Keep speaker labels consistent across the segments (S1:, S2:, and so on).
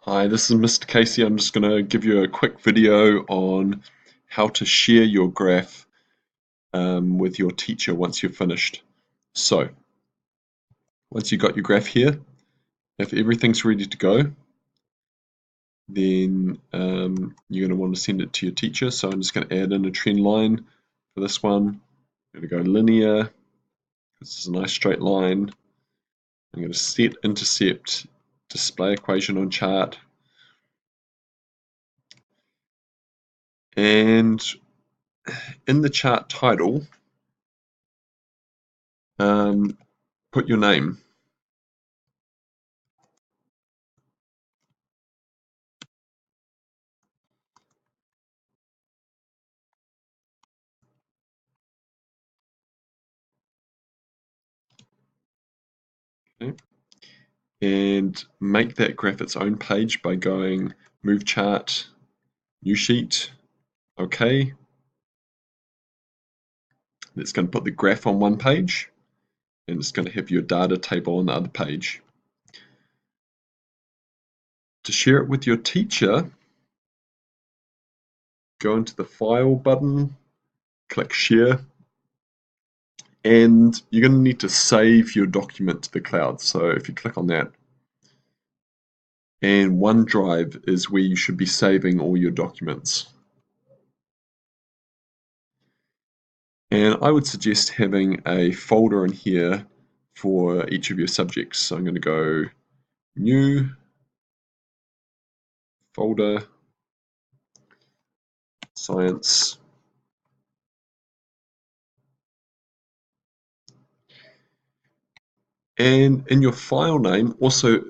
S1: Hi, this is Mr. Casey. I'm just going to give you a quick video on how to share your graph with your teacher once you're finished. So, once you've got your graph here, if everything's ready to go, then you're going to want to send it to your teacher. So I'm just going to add in a trend line for this one. I'm going to go linear. This is a nice straight line. I'm going to set intercept, display equation on chart. And in the chart title, put your name. Okay. And make that graph its own page by going Move Chart, New Sheet, OK. It's going to put the graph on one page, and it's going to have your data table on the other page. To share it with your teacher, go into the File button, click Share, and you're going to need to save your document to the cloud. So if you click on that, and OneDrive is where you should be saving all your documents. And I would suggest having a folder in here for each of your subjects. So I'm going to go New, Folder, Science. And in your file name, also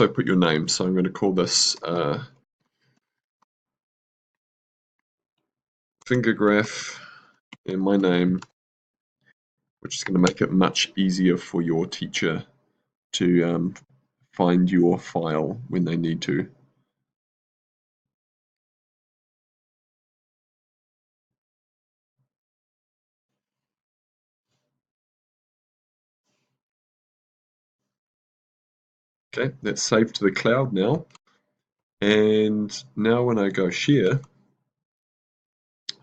S1: put your name. So I'm going to call this finger graph and my name, which is going to make it much easier for your teacher to find your file when they need to. Okay, that's saved to the cloud now. And now when I go share,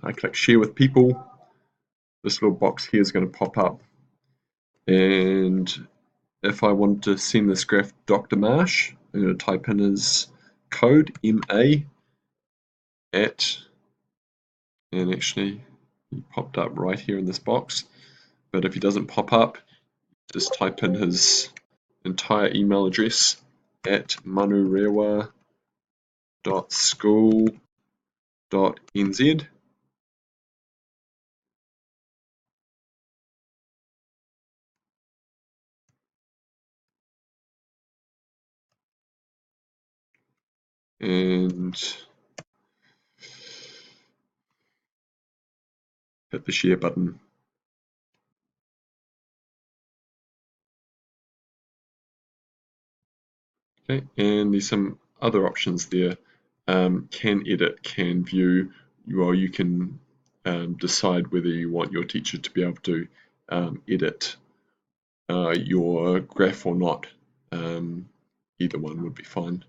S1: I click share with people. This little box here is going to pop up. And if I want to send this graph to Dr. Marsh, I'm going to type in his code, MA, at, and actually he popped up right here in this box. But if he doesn't pop up, just type in his entire email address at manurewa.school.nz. And hit the share button. Okay, and there's some other options there. Can edit, can view. Well, you can decide whether you want your teacher to be able to edit your graph or not. Either one would be fine.